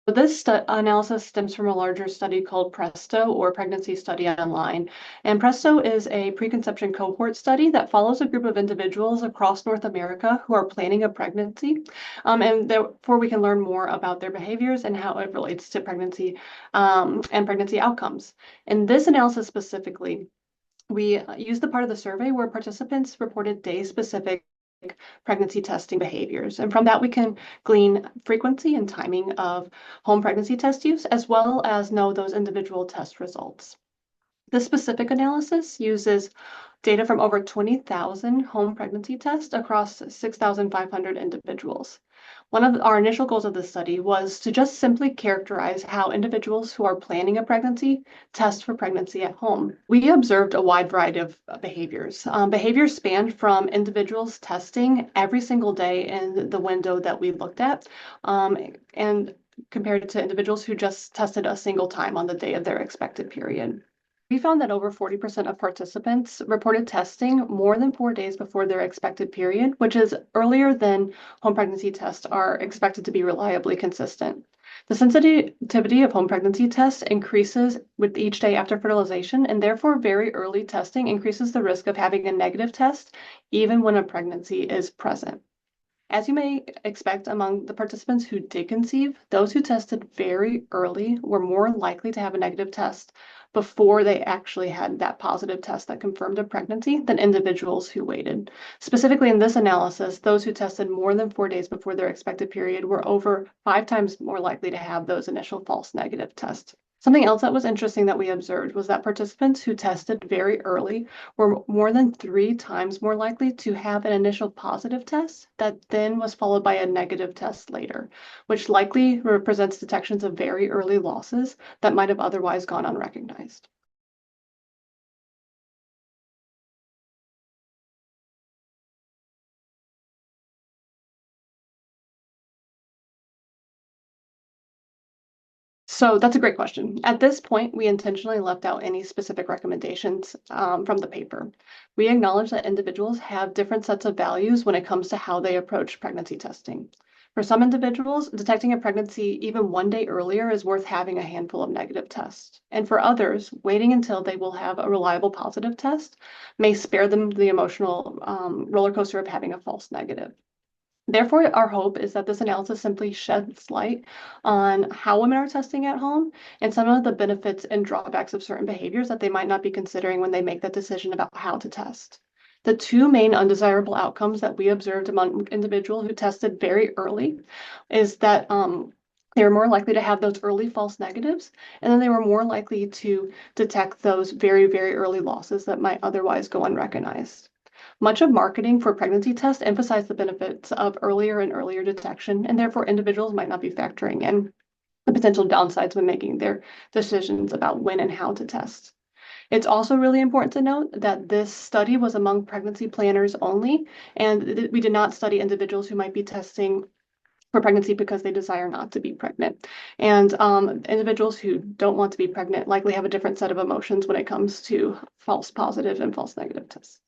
This analysis stems from a larger study called PRESTO, or Pregnancy Study Online. And PRESTO is a preconception cohort study that follows a group of individuals across North America who are planning a pregnancy. And therefore, we can learn more about their behaviors and how it relates to pregnancy and pregnancy outcomes. In this analysis specifically, we used the part of the survey where participants reported day-specific pregnancy testing behaviors. And from that, we can glean frequency and timing of home pregnancy test use, as well as know those individual test results. This specific analysis uses data from over 20,000 home pregnancy tests across 6,500 individuals. One of our initial goals of this study was to just simply characterize how individuals who are planning a pregnancy test for pregnancy at home. We observed a wide variety of behaviors. Behaviors spanned from individuals testing every single day in the window that we looked at, and compared to individuals who just tested a single time on the day of their expected period. We found that over 40% of participants reported testing more than 4 days before their expected period, which is earlier than home pregnancy tests are expected to be reliably consistent. The sensitivity of home pregnancy tests increases with each day after fertilization, and therefore very early testing increases the risk of having a negative test, even when a pregnancy is present. As you may expect, among the participants who did conceive, those who tested very early were more likely to have a negative test before they actually had that positive test that confirmed a pregnancy than individuals who waited. Specifically in this analysis, those who tested more than 4 days before their expected period were over 5 times more likely to have those initial false negative tests. Something else that was interesting that we observed was that participants who tested very early were more than 3 times more likely to have an initial positive test that then was followed by a negative test later, which likely represents detections of very early losses that might have otherwise gone unrecognized. So that's a great question. At this point, we intentionally left out any specific recommendations from the paper. We acknowledge that individuals have different sets of values when it comes to how they approach pregnancy testing. For some individuals, detecting a pregnancy even 1 day earlier is worth having a handful of negative tests. And for others, waiting until they will have a reliable positive test may spare them the emotional roller coaster of having a false negative. Therefore, our hope is that this analysis simply sheds light on how women are testing at home and some of the benefits and drawbacks of certain behaviors that they might not be considering when they make that decision about how to test. The two main undesirable outcomes that we observed among individuals who tested very early is that they were more likely to have those early false negatives, and then they were more likely to detect those very, very early losses that might otherwise go unrecognized. Much of marketing for pregnancy tests emphasize the benefits of earlier and earlier detection, and therefore individuals might not be factoring in the potential downsides when making their decisions about when and how to test. It's also really important to note that this study was among pregnancy planners only, and we did not study individuals who might be testing for pregnancy because they desire not to be pregnant. And individuals who don't want to be pregnant likely have a different set of emotions when it comes to false positive and false negative tests.